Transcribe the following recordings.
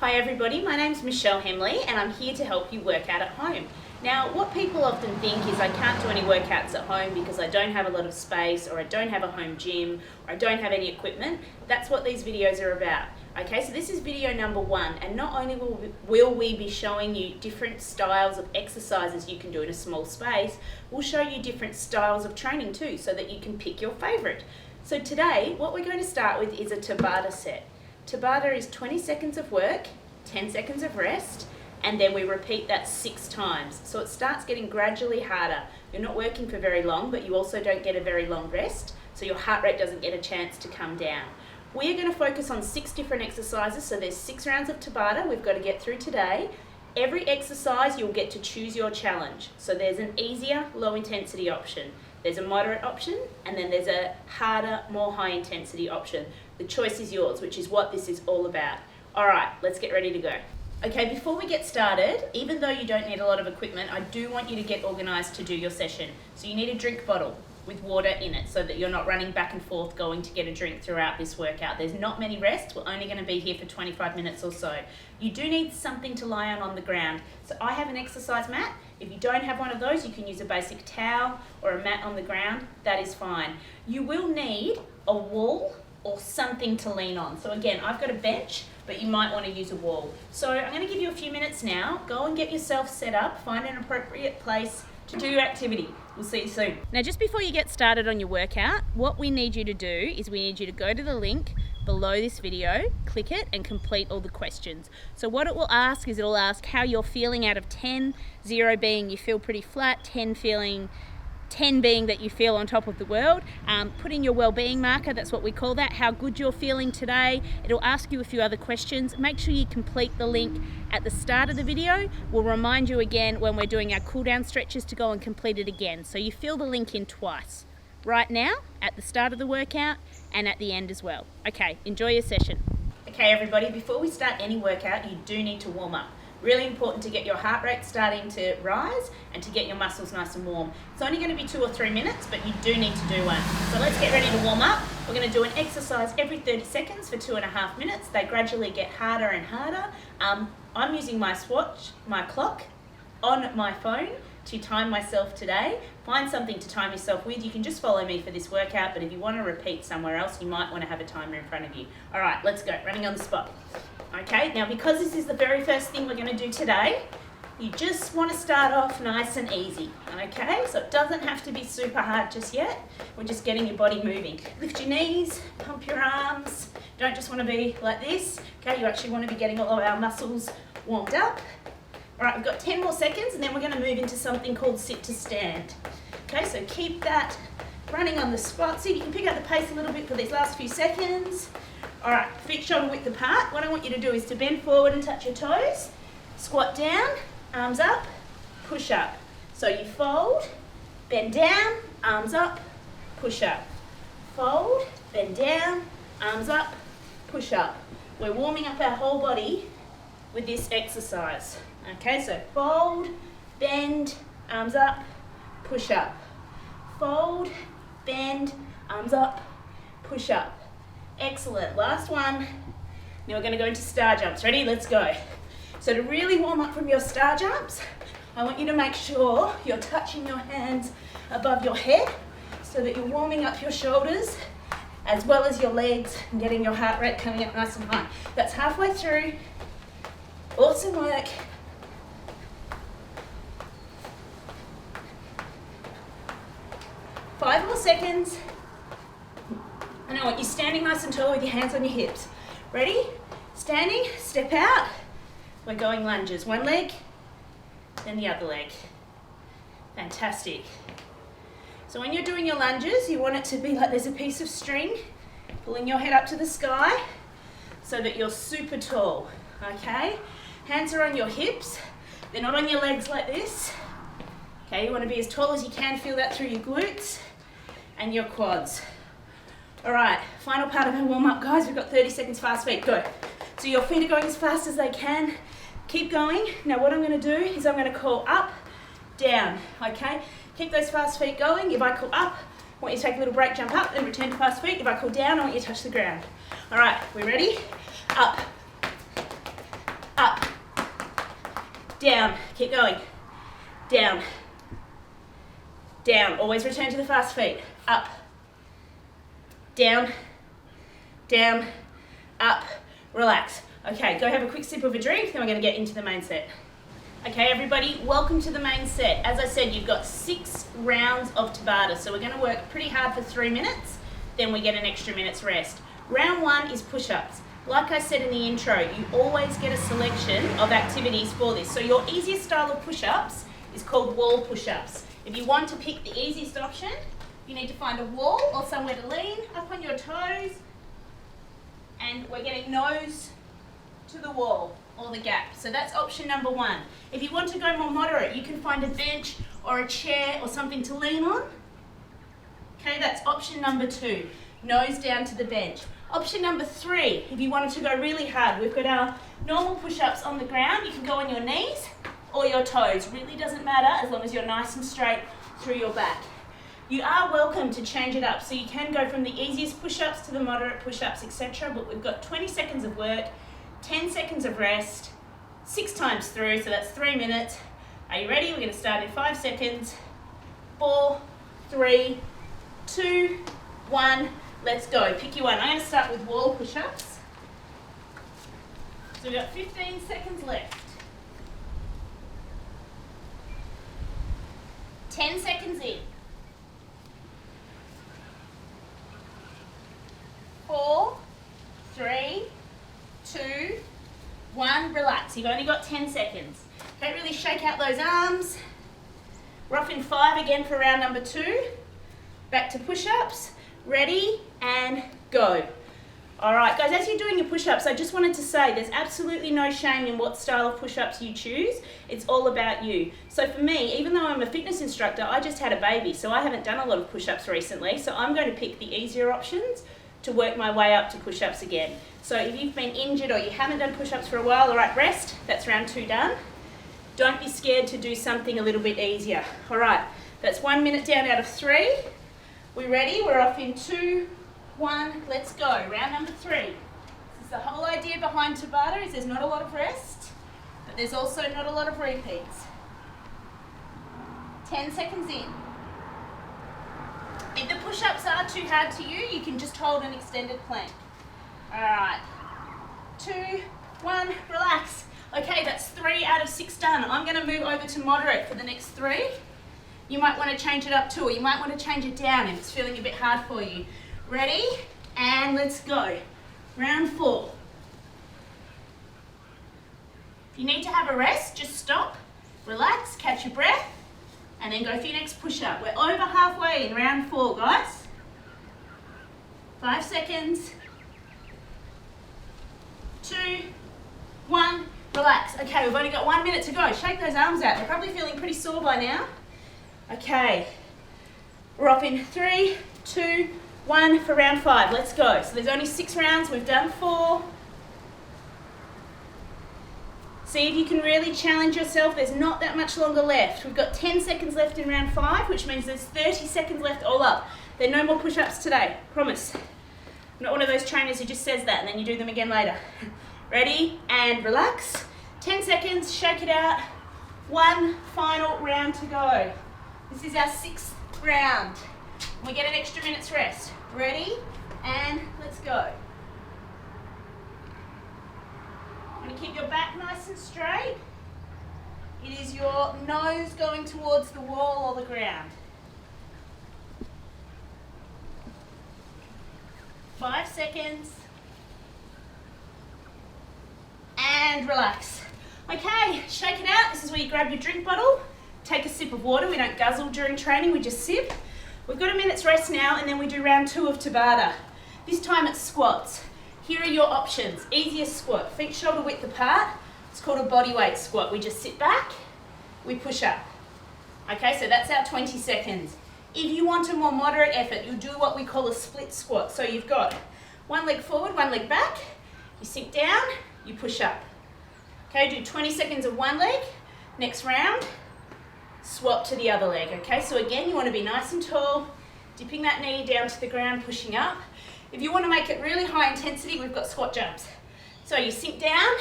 Hi everybody, my name's Michelle Hemley and I'm here to help you work out at home. Now, what people often think is I can't do any workouts at home because I don't have a lot of space, or I don't have a home gym, or I don't have any equipment. That's what these videos are about. Okay, so this is video number 1, and not only will we be showing you different styles of exercises you can do in a small space, we'll show you different styles of training too, so that you can pick your favorite. So today, what we're going to start with is a Tabata set. Tabata is 20 seconds of work, 10 seconds of rest, and then we repeat that 6 times. So it starts getting gradually harder. You're not working for very long, but you also don't get a very long rest, so your heart rate doesn't get a chance to come down. We're going to focus on 6 different exercises, so there's 6 rounds of Tabata we've got to get through today. Every exercise you'll get to choose your challenge. So there's an easier, low intensity option. There's a moderate option, and then there's a harder, more high intensity option. The choice is yours, which is what this is all about. All right, let's get ready to go. Okay, before we get started, even though you don't need a lot of equipment, I do want you to get organised to do your session. So you need a drink bottle with water in it so that you're not running back and forth going to get a drink throughout this workout. There's not many rests. We're only going to be here for 25 minutes or so. You do need something to lie on the ground. So I have an exercise mat. If you don't have one of those, you can use a basic towel or a mat on the ground. That is fine. You will need a wall or something to lean on. So again, I've got a bench, but you might want to use a wall. So I'm going to give you a few minutes now. Go and get yourself set up, find an appropriate place to do your activity. We'll see you soon. Now, just before you get started on your workout, what we need you to do is we need you to go to the link below this video, click it, and complete all the questions. So what it will ask is it'll ask how you're feeling out of 10, 0 being you feel pretty flat, 10 being that you feel on top of the world. Put in your well-being marker, that's what we call that, how good you're feeling today. It'll ask you a few other questions. Make sure you complete the link at the start of the video. We'll remind you again when we're doing our cool down stretches to go and complete it again. So you fill the link in twice, right now, at the start of the workout, and at the end as well. Okay, enjoy your session. Okay everybody, before we start any workout, you do need to warm up. Really important to get your heart rate starting to rise and to get your muscles nice and warm. It's only going to be 2 or 3 minutes, but you do need to do one. So let's get ready to warm up. We're going to do an exercise every 30 seconds for 2.5 minutes. They gradually get harder and harder. I'm using my clock on my phone to time myself today. Find something to time yourself with. You can just follow me for this workout, but if you want to repeat somewhere else, you might want to have a timer in front of you. All right, let's go. Running on the spot. Okay, now because this is the very first thing we're going to do today, you just want to start off nice and easy, okay? So it doesn't have to be super hard just yet. We're just getting your body moving. Lift your knees, pump your arms. Don't just want to be like this, okay? You actually want to be getting all of our muscles warmed up. All right, we've got 10 more seconds and then we're going to move into something called sit to stand. Okay, so keep that running on the spot. See if you can pick up the pace a little bit for these last few seconds. All right, feet shoulder width apart. What I want you to do is to bend forward and touch your toes. Squat down, arms up, push up. So you fold, bend down, arms up, push up. Fold, bend down, arms up, push up. We're warming up our whole body with this exercise. Okay, so fold, bend, arms up, push up. Fold, bend, arms up, push up. Excellent, last one. Now we're going to go into star jumps. Ready? Let's go. So to really warm up from your star jumps, I want you to make sure you're touching your hands above your head so that you're warming up your shoulders as well as your legs and getting your heart rate coming up nice and high. That's halfway through. Awesome work. Five more seconds. And I want you standing nice and tall with your hands on your hips. Ready? Standing, step out. We're going lunges. One leg, then the other leg. Fantastic. So when you're doing your lunges, you want it to be like there's a piece of string pulling your head up to the sky so that you're super tall, okay? Hands are on your hips. They're not on your legs like this. Okay, you want to be as tall as you can. Feel that through your glutes and your quads. All right, final part of our warm-up, guys. We've got 30 seconds fast feet. Go. So your feet are going as fast as they can. Keep going. Now what I'm going to do is I'm going to call up, down, okay? Keep those fast feet going. If I call up, I want you to take a little break, jump up, and return to fast feet. If I call down, I want you to touch the ground. All right, we ready? Up, down, keep going, down, down, always return to the fast feet, up, down, down, up, relax. Okay, go have a quick sip of a drink, then we're going to get into the main set. Okay, everybody, welcome to the main set. As I said, you've got 6 rounds of Tabata, so we're going to work pretty hard for 3 minutes, then we get an extra minute's rest. Round 1 is push-ups. Like I said in the intro, you always get a selection of activities for this. So your easiest style of push-ups is called wall push-ups. If you want to pick the easiest option, you need to find a wall or somewhere to lean up on your toes, and we're getting nose to the wall or the gap. So that's option number 1. If you want to go more moderate, you can find a bench or a chair or something to lean on. Okay, that's option number 2, nose down to the bench. Option number 3, if you wanted to go really hard, we've got our normal push-ups on the ground. You can go on your knees or your toes. Really doesn't matter as long as you're nice and straight through your back. You are welcome to change it up. So you can go from the easiest push-ups to the moderate push-ups, etc. But we've got 20 seconds of work, 10 seconds of rest, 6 times through, so that's 3 minutes. Are you ready? We're going to start in 5 seconds. 4, 3, 2, 1. Let's go. Pick your one. I'm going to start with wall push-ups. So we've got 15 seconds left. 10 seconds in. 4, 3, 2, 1. Relax. You've only got 10 seconds. Don't really shake out those arms. We're off in 5 again for round number 2. Back to push-ups. Ready and go. All right, guys, as you're doing your push-ups, I just wanted to say there's absolutely no shame in what style of push-ups you choose. It's all about you. So for me, even though I'm a fitness instructor, I just had a baby, so I haven't done a lot of push-ups recently, so I'm going to pick the easier options to work my way up to push-ups again. So if you've been injured or you haven't done push-ups for a while, all right, rest. That's round 2 done. Don't be scared to do something a little bit easier. All right, that's 1 minute down out of 3. We ready? We're off in 2, 1, let's go. Round number 3. This is the whole idea behind Tabata, is there's not a lot of rest, but there's also not a lot of repeats. 10 seconds in. If the push-ups are too hard to you, you can just hold an extended plank. All right, 2, 1, relax. Okay, that's 3 out of 6 done. I'm gonna move over to moderate for the next 3. You might want to change it up too, or you might want to change it down if it's feeling a bit hard for you. Ready? And let's go. Round 4. If you need to have a rest, just stop, relax, catch your breath, and then go for your next push-up. We're over halfway in round 4, guys. 5 seconds. 2, 1, relax. Okay, we've only got 1 minute to go. Shake those arms out. They're probably feeling pretty sore by now. Okay, we're off in 3, 2, 1 for round 5. Let's go. So there's only 6 rounds. We've done 4. See if you can really challenge yourself. There's not that much longer left. We've got 10 seconds left in round 5, which means there's 30 seconds left all up. There are no more push-ups today, promise. I'm not one of those trainers who just says that and then you do them again later. Ready and relax. 10 seconds, shake it out. 1 final round to go. This is our 6th round. We get an extra minute's rest. Ready? And let's go. I'm going to keep your back nice and straight. It is your nose going towards the wall or the ground. 5 seconds. And relax. Okay, shake it out. This is where you grab your drink bottle. Take a sip of water. We don't guzzle during training, we just sip. We've got a minute's rest now, and then we do round 2 of Tabata. This time it's squats. Here are your options. Easiest squat, feet shoulder width apart. It's called a body weight squat. We just sit back, we push up. Okay, so that's our 20 seconds. If you want a more moderate effort, you'll do what we call a split squat. So you've got 1 leg forward, 1 leg back. You sink down, you push up. Okay, do 20 seconds of 1 leg. Next round, swap to the other leg. Okay, so again, you want to be nice and tall, dipping that knee down to the ground, pushing up. If you want to make it really high intensity, we've got squat jumps. So you sink down,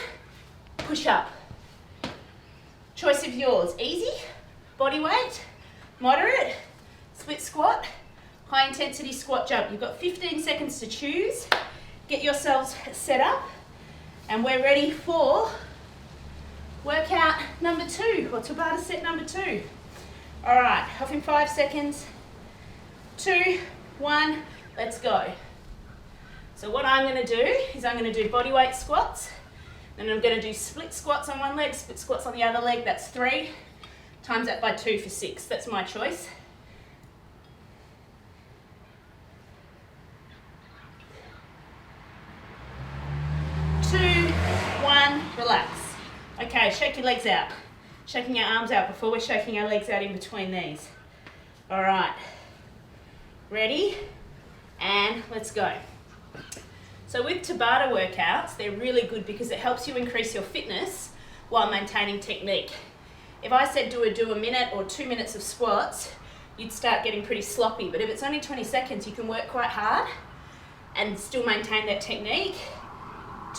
push up. Choice of yours. Easy, body weight, moderate, split squat, high intensity squat jump. You've got 15 seconds to choose. Get yourselves set up and we're ready for workout number 2 or Tabata set number 2. All right, off in 5 seconds. 2, 1, let's go. So what I'm going to do is I'm going to do body weight squats. Then I'm going to do split squats on one leg, split squats on the other leg. That's 3. Times that by 2 for 6. That's my choice. 2, 1, relax. Okay, shake your legs out. Shaking our arms out before we're shaking our legs out in between these. All right. Ready? And let's go. So with Tabata workouts, they're really good because it helps you increase your fitness while maintaining technique. If I said do a minute or 2 minutes of squats, you'd start getting pretty sloppy. But if it's only 20 seconds, you can work quite hard and still maintain that technique.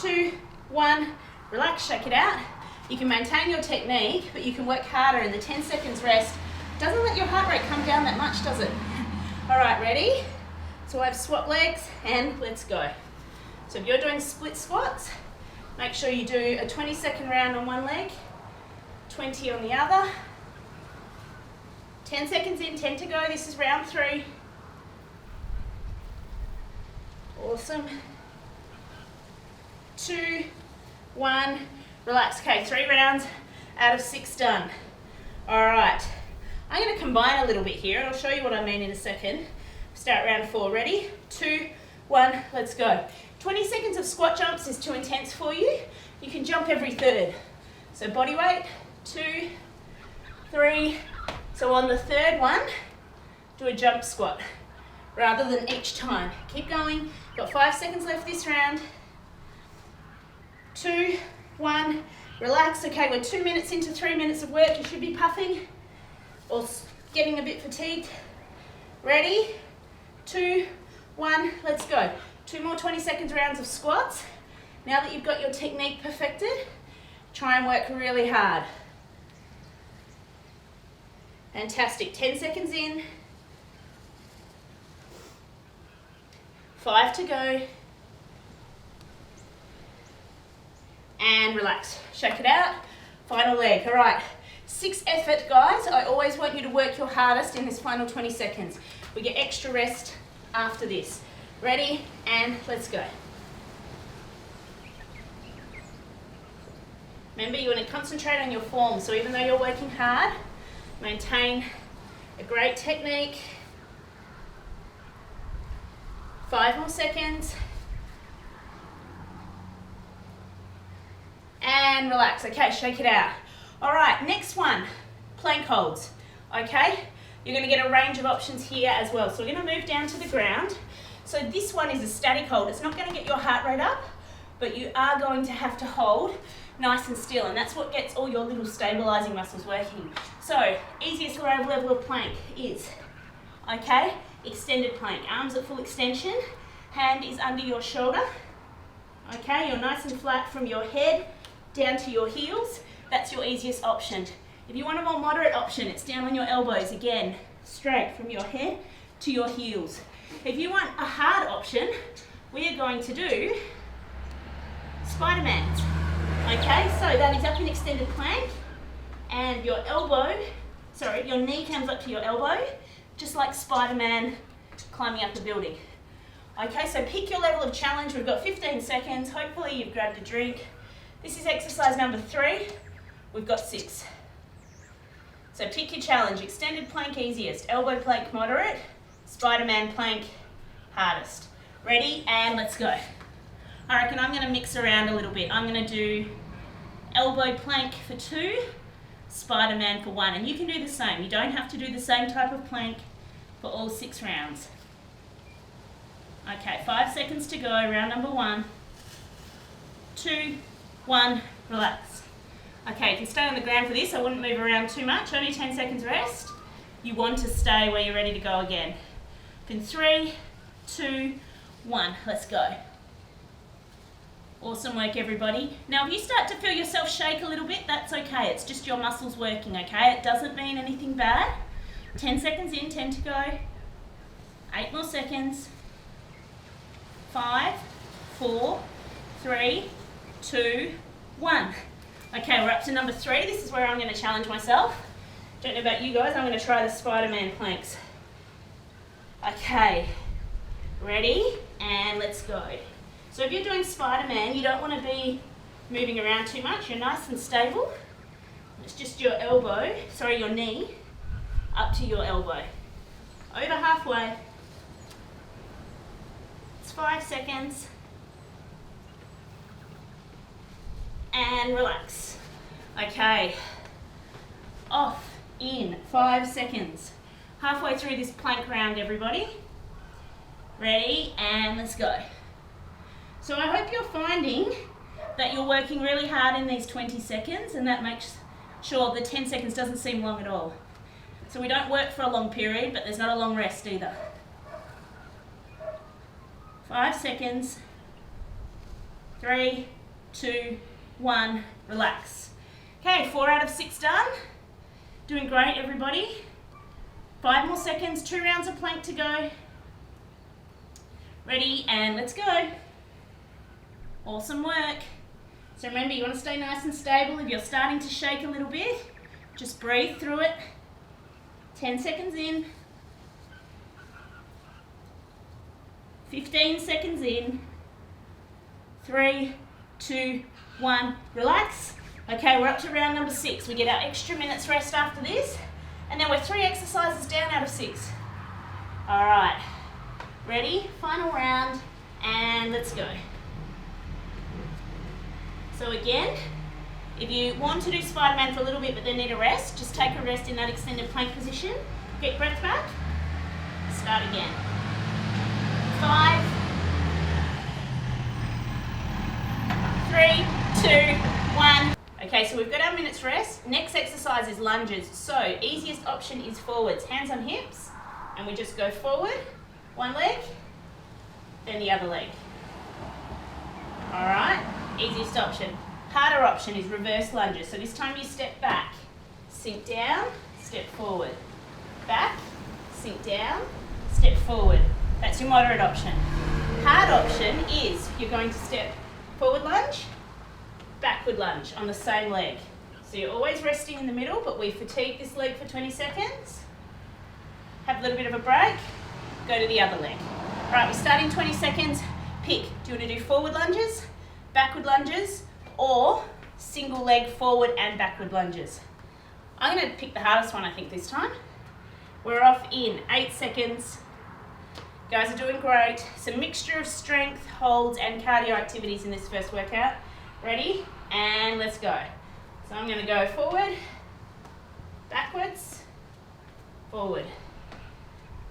2, 1, relax, shake it out. You can maintain your technique, but you can work harder, and the 10 seconds rest doesn't let your heart rate come down that much, does it? All right, ready? So I've swapped legs and let's go. So if you're doing split squats, make sure you do a 20-second round on one leg, 20 on the other. 10 seconds in, 10 to go. This is round 3. Awesome. 2, 1, relax. Okay, 3 rounds out of 6 done. All right. I'm going to combine a little bit here, and I'll show you what I mean in a second. Start round 4. Ready? 2, 1, let's go. 20 seconds of squat jumps is too intense for you. You can jump every third. So body weight, 2, 3. So on the third one, do a jump squat rather than each time. Keep going. Got 5 seconds left this round. 2, 1, relax. Okay, we're 2 minutes into 3 minutes of work. You should be puffing or getting a bit fatigued. Ready? 2, 1, let's go. 2 more 20 seconds rounds of squats. Now that you've got your technique perfected, try and work really hard. Fantastic. 10 seconds in. 5 to go. And relax. Shake it out. Final leg. All right. 6 effort, guys. I always want you to work your hardest in this final 20 seconds. We get extra rest after this. Ready? And let's go. Remember, you want to concentrate on your form. So even though you're working hard, maintain a great technique. 5 more seconds. And relax. Okay, shake it out. All right, next one, plank holds. Okay, you're going to get a range of options here as well. So we're going to move down to the ground. So this one is a static hold. It's not going to get your heart rate up, but you are going to have to hold nice and still, and that's what gets all your little stabilizing muscles working. So easiest level of plank is, okay, extended plank. Arms at full extension, hand is under your shoulder. Okay, you're nice and flat from your head down to your heels. That's your easiest option. If you want a more moderate option, it's down on your elbows, again, straight from your head to your heels. If you want a hard option, we are going to do Spider-Man. Okay, so that is up in extended plank, and your knee comes up to your elbow, just like Spider-Man climbing up a building. Okay, so pick your level of challenge. We've got 15 seconds. Hopefully you've grabbed a drink. This is exercise number 3. We've got 6. So pick your challenge. Extended plank easiest, elbow plank moderate, Spider-Man plank hardest. Ready? And let's go. I reckon I'm going to mix around a little bit. I'm going to do elbow plank for 2, Spider-Man for 1. And you can do the same. You don't have to do the same type of plank for all 6 rounds. Okay, 5 seconds to go, round number 1. 2, 1, relax. Okay, you can stay on the ground for this. I wouldn't move around too much. Only 10 seconds rest. You want to stay where you're ready to go again. In 3, 2, 1, let's go. Awesome work, everybody. Now, if you start to feel yourself shake a little bit, that's okay. It's just your muscles working, okay? It doesn't mean anything bad. 10 seconds in, 10 to go. 8 more seconds. 5, 4, 3, 2, 1. Okay, we're up to number 3. This is where I'm going to challenge myself. Don't know about you guys, I'm going to try the Spider-Man planks. Okay, ready? And let's go. So if you're doing Spider-Man, you don't want to be moving around too much. You're nice and stable. It's just your your knee, up to your elbow. Over halfway. It's 5 seconds. And relax. Okay. Off, in, 5 seconds. Halfway through this plank round, everybody. Ready, and let's go. So I hope you're finding that you're working really hard in these 20 seconds, and that makes sure the 10 seconds doesn't seem long at all. So we don't work for a long period, but there's not a long rest either. 5 seconds. 3, 2, 1, relax. Okay, 4 out of 6 done. Doing great, everybody. 5 more seconds, 2 rounds of plank to go. Ready, and let's go. Awesome work. So remember, you want to stay nice and stable. If you're starting to shake a little bit, just breathe through it. 10 seconds in. 15 seconds in. 3, 2, 1, relax. Okay, we're up to round number 6. We get our extra minutes rest after this, and then we're 3 exercises down out of 6. All right, ready? Final round, and let's go. So again, if you want to do Spider-Man for a little bit but then need a rest, just take a rest in that extended plank position. Get breath back. Start again. 5, 3, 2, 1. Okay, so we've got our minutes rest. Next exercise is lunges. So easiest option is forwards. Hands on hips, and we just go forward. One leg, then the other leg. All right, easiest option. Harder option is reverse lunges. So this time you step back, sink down, step forward. Back, sink down, step forward. That's your moderate option. Hard option is you're going to step forward lunge, backward lunge on the same leg. So you're always resting in the middle, but we fatigue this leg for 20 seconds. Have a little bit of a break, go to the other leg. All right, we start in 20 seconds. Pick, do you want to do forward lunges, backward lunges, or single leg forward and backward lunges? I'm going to pick the hardest one, I think, this time. We're off in 8 seconds. Guys are doing great. It's a mixture of strength, holds, and cardio activities in this first workout. Ready? And let's go. So I'm going to go forward, backwards, forward.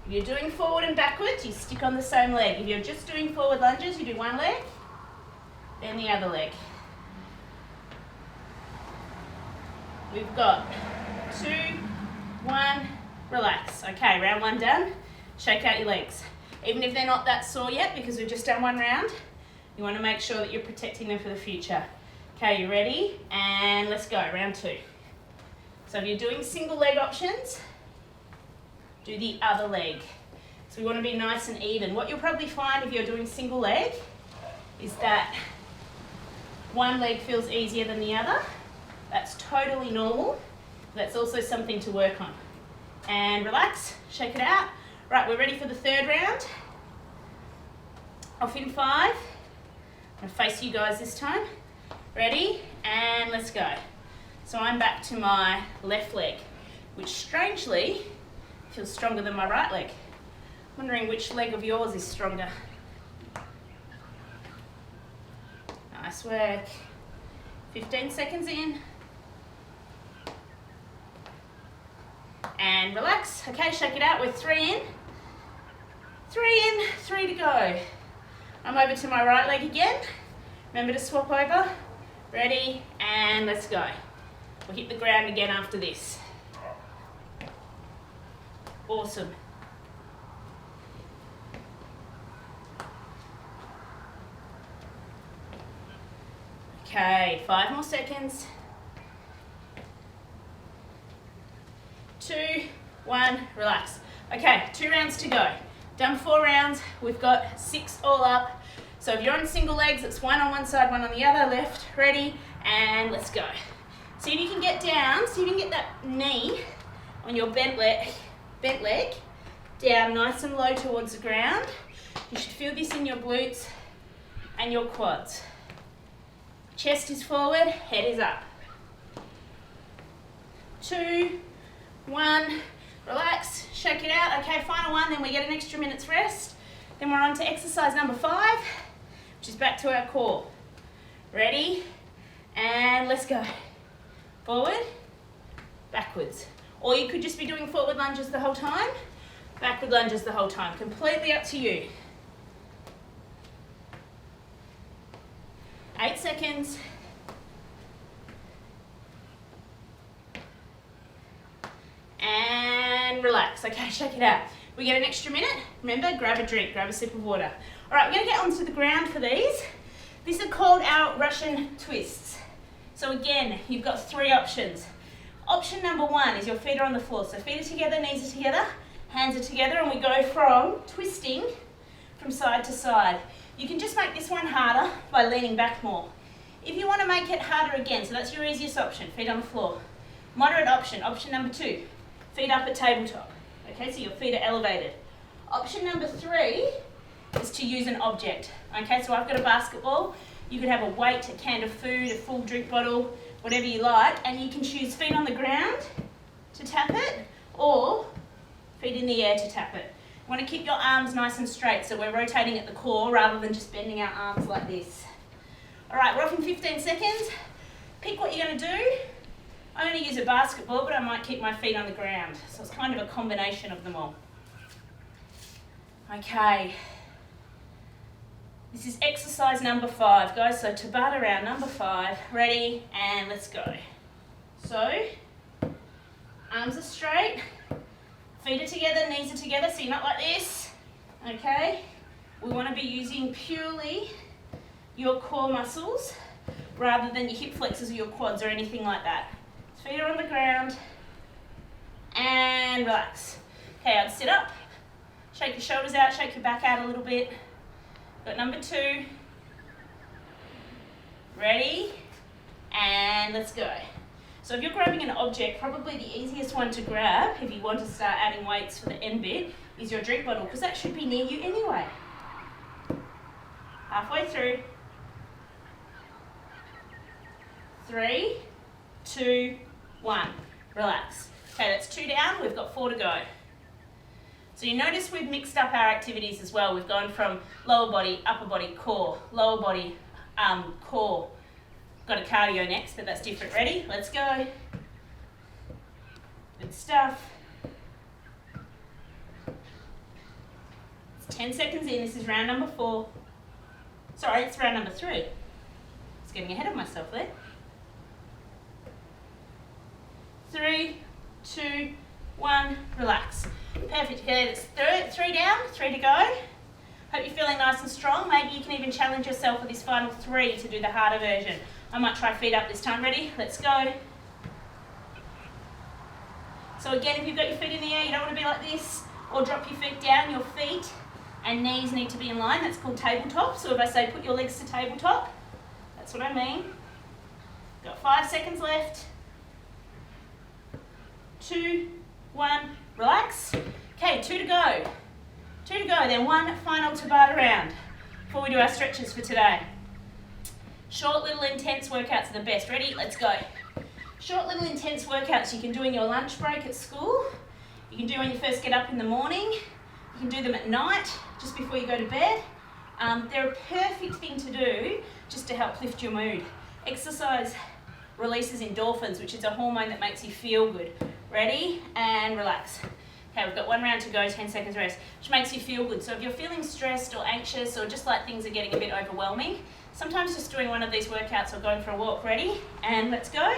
If you're doing forward and backwards, you stick on the same leg. If you're just doing forward lunges, you do one leg, then the other leg. We've got 2, 1, relax. Okay, round 1 done. Shake out your legs. Even if they're not that sore yet, because we've just done 1 round, you want to make sure that you're protecting them for the future. Okay, you ready? And let's go, round 2. So if you're doing single leg options, do the other leg. So we want to be nice and even. What you'll probably find if you're doing single leg is that one leg feels easier than the other. That's totally normal. That's also something to work on. And relax, shake it out. Right, we're ready for the 3rd round. Off in 5. I'm going to face you guys this time. Ready? And let's go. So I'm back to my left leg, which strangely feels stronger than my right leg. Wondering which leg of yours is stronger. Nice work. 15 seconds in. And relax. Okay, shake it out. We're 3 in. 3 in, 3 to go. I'm over to my right leg again. Remember to swap over. Ready, and let's go. We'll hit the ground again after this. Awesome. Okay, 5 more seconds. 2, 1, relax. Okay, 2 rounds to go. Done 4 rounds, we've got 6 all up. So if you're on single legs, it's 1 on one side, 1 on the other, left, ready, and let's go. See if you can get down, see if you can get that knee on your bent leg down nice and low towards the ground. You should feel this in your glutes and your quads. Chest is forward, head is up. 2, 1, relax, shake it out. Okay, final one, then we get an extra minute's rest. Then we're on to exercise number 5, which is back to our core. Ready? And let's go. Forward, backwards. Or you could just be doing forward lunges the whole time, backward lunges the whole time. Completely up to you. 8 seconds. And relax. Okay, shake it out. We get an extra minute. Remember, grab a drink, grab a sip of water. All right, we're going to get onto the ground for these. These are called our Russian twists. So again, you've got 3 options. Option number 1 is your feet are on the floor. So feet are together, knees are together, hands are together, and we go from twisting from side to side. You can just make this one harder by leaning back more. If you want to make it harder again, so that's your easiest option, feet on the floor. Moderate option, option number 2, feet up at tabletop. Okay, so your feet are elevated. Option number 3 is to use an object. Okay, so I've got a basketball. You could have a weight, a can of food, a full drink bottle, whatever you like, and you can choose feet on the ground to tap it, or feet in the air to tap it. You want to keep your arms nice and straight, so we're rotating at the core rather than just bending our arms like this. All right, we're off in 15 seconds. Pick what you're going to do. I'm going to use a basketball, but I might keep my feet on the ground. So it's kind of a combination of them all. Okay. This is exercise number 5, guys. So Tabata round number 5. Ready, and let's go. So, arms are straight. Feet are together, knees are together, so you're not like this. Okay? We want to be using purely your core muscles rather than your hip flexors or your quads or anything like that. Feet are on the ground, and relax. Okay, I'd sit up, shake your shoulders out, shake your back out a little bit. Got number 2. Ready, and let's go. So if you're grabbing an object, probably the easiest one to grab if you want to start adding weights for the end bit is your drink bottle, because that should be near you anyway. Halfway through. 3, 2, 1. Relax. Okay, that's 2 down. We've got 4 to go. So you notice we've mixed up our activities as well. We've gone from lower body, upper body, core, lower body, core. Got a cardio next, but that's different. Ready? Let's go. Good stuff. It's 10 seconds in. This is round number 4. Sorry, it's round number 3. I was getting ahead of myself there. 3, 2, 1, relax. Perfect. Okay, that's 3 down, 3 to go. Hope you're feeling nice and strong. Maybe you can even challenge yourself with this final 3 to do the harder version. I might try feet up this time. Ready? Let's go. So again, if you've got your feet in the air, you don't want to be like this, or drop your feet down. Your feet and knees need to be in line. That's called tabletop. So if I say put your legs to tabletop, that's what I mean. Got 5 seconds left. 2, 1, relax. Okay, 2 to go. 2 to go, then 1 final Tabata round before we do our stretches for today. Short, little, intense workouts are the best. Ready? Let's go. Short, little, intense workouts you can do in your lunch break at school. You can do when you first get up in the morning. You can do them at night, just before you go to bed. They're a perfect thing to do just to help lift your mood. Exercise releases endorphins, which is a hormone that makes you feel good. Ready? And relax. Okay, we've got 1 round to go, 10 seconds rest, which makes you feel good. So if you're feeling stressed or anxious or just like things are getting a bit overwhelming, sometimes just doing one of these workouts or going for a walk, ready? And let's go,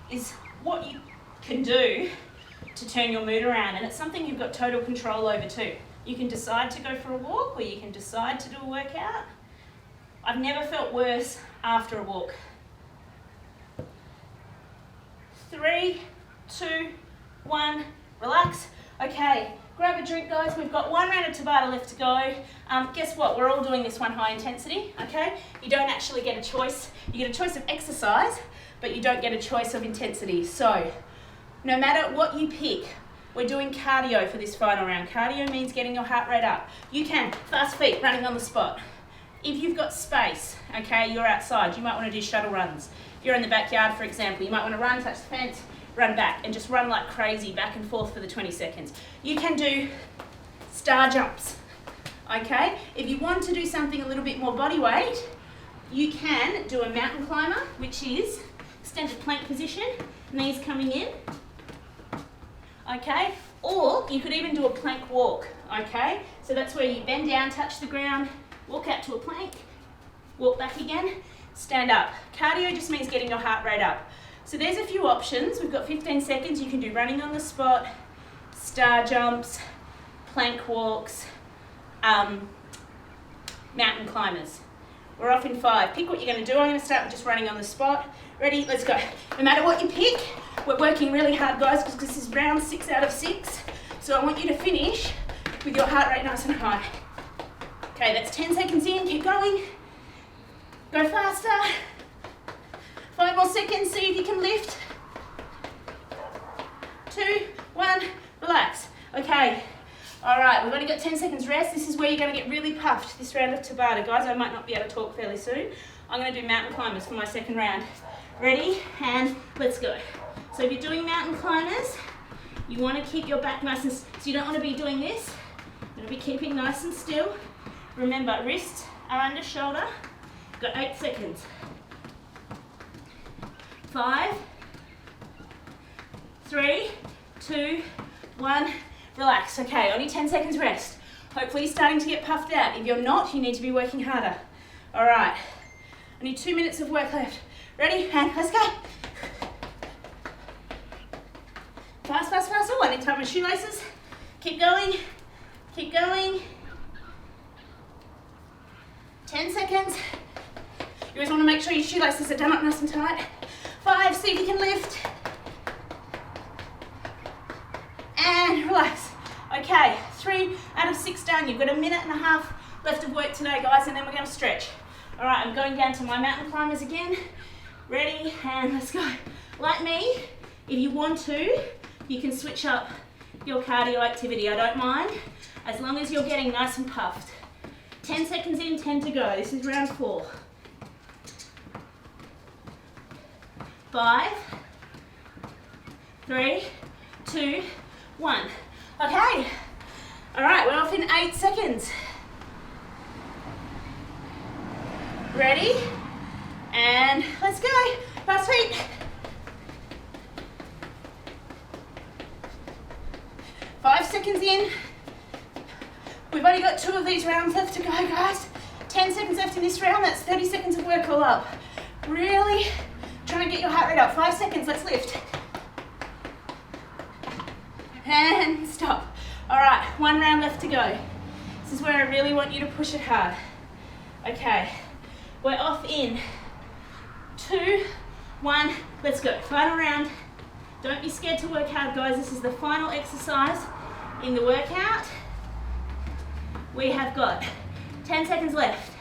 is what you can do to turn your mood around. And it's something you've got total control over too. You can decide to go for a walk or you can decide to do a workout. I've never felt worse after a walk 3, 2, 1, relax. Okay, grab a drink, guys. We've got 1 round of Tabata left to go. Guess what? We're all doing this one high intensity, okay? You don't actually get a choice. You get a choice of exercise, but you don't get a choice of intensity. So, no matter what you pick, we're doing cardio for this final round. Cardio means getting your heart rate up. You can, fast feet, running on the spot. If you've got space, okay, you're outside, you might want to do shuttle runs. If you're in the backyard, for example, you might want to run, touch the fence, run back, and just run like crazy back and forth for the 20 seconds. You can do star jumps, okay? If you want to do something a little bit more body weight, you can do a mountain climber, which is extended plank position, knees coming in, okay? Or you could even do a plank walk, okay? So that's where you bend down, touch the ground, walk out to a plank, walk back again, stand up. Cardio just means getting your heart rate up. So there's a few options. We've got 15 seconds. You can do running on the spot, star jumps, plank walks, mountain climbers. We're off in 5. Pick what you're going to do. I'm going to start with just running on the spot. Ready? Let's go. No matter what you pick, we're working really hard, guys, because this is round 6 out of 6. So I want you to finish with your heart rate nice and high. Okay, that's 10 seconds in. Keep going. Go faster. 5 more seconds. See if you can lift. 2, 1, relax. Okay. All right, we've only got 10 seconds rest. This is where you're going to get really puffed this round of Tabata. Guys, I might not be able to talk fairly soon. I'm going to do mountain climbers for my second round. Ready? And let's go. So if you're doing mountain climbers, you want to keep your back nice and, so you don't want to be doing this. You're going to be keeping nice and still. Remember, wrists are under shoulder. Got 8 seconds. 5, 3, 2, 1, relax. Okay, only 10 seconds rest. Hopefully you're starting to get puffed out. If you're not, you need to be working harder. All right, only 2 minutes of work left. Ready? And let's go. Fast, fast, fast. Oh, I need to tie my shoelaces. Keep going, keep going. 10 seconds. You always want to make sure your shoelaces are done up nice and tight. 5, see if you can lift. And relax. Okay, 3 out of 6 done. You've got 1.5 minutes left of work today, guys, and then we're going to stretch. All right, I'm going down to my mountain climbers again. Ready, and let's go. Like me, if you want to, you can switch up your cardio activity. I don't mind, as long as you're getting nice and puffed. 10 seconds in, 10 to go. This is round 4. 5, 3, 2, 1. Okay. All right, we're off in 8 seconds. Ready? And let's go. Fast feet. 5 seconds in. We've only got 2 of these rounds left to go, guys. 10 seconds left in this round. That's 30 seconds of work all up. Really trying to get your heart rate up. 5 seconds, let's lift. And stop. All right, 1 round left to go. This is where I really want you to push it hard. Okay, we're off in 2, 1, let's go. Final round. Don't be scared to work hard, guys. This is the final exercise in the workout. We have got 10 seconds left.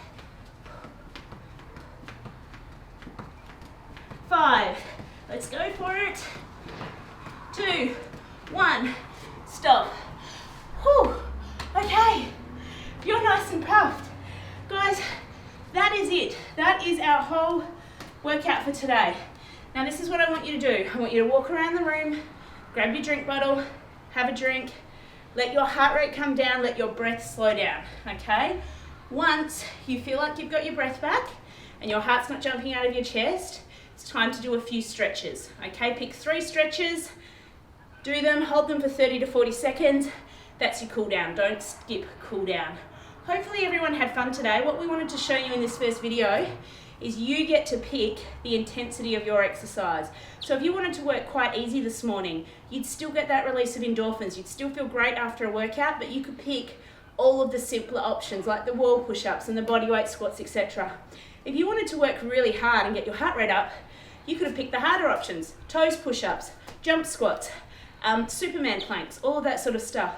5, let's go for it. 2, 1, stop. Whew. Okay, you're nice and puffed. Guys, that is it. That is our whole workout for today. Now this is what I want you to do. I want you to walk around the room, grab your drink bottle, have a drink, let your heart rate come down, let your breath slow down, okay? Once you feel like you've got your breath back and your heart's not jumping out of your chest, it's time to do a few stretches, okay? Pick 3 stretches, do them, hold them for 30 to 40 seconds. That's your cool down. Don't skip cool down. Hopefully everyone had fun today. What we wanted to show you in this first video is you get to pick the intensity of your exercise. So if you wanted to work quite easy this morning, you'd still get that release of endorphins. You'd still feel great after a workout, but you could pick all of the simpler options like the wall push-ups and the bodyweight squats, etc. If you wanted to work really hard and get your heart rate up, You could have picked the harder options, toes push-ups, jump squats, Superman planks, all of that sort of stuff.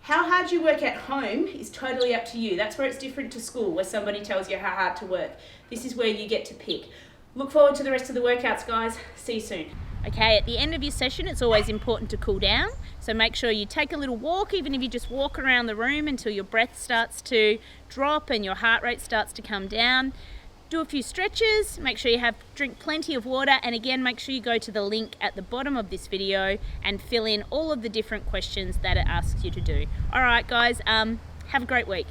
How hard you work at home is totally up to you. That's where it's different to school, where somebody tells you how hard to work. This is where you get to pick. Look forward to the rest of the workouts, guys. See you soon. Okay, at the end of your session, it's always important to cool down. So make sure you take a little walk, even if you just walk around the room until your breath starts to drop and your heart rate starts to come down. Do a few stretches, make sure you drink plenty of water, and again, make sure you go to the link at the bottom of this video and fill in all of the different questions that it asks you to do. All right, guys, have a great week.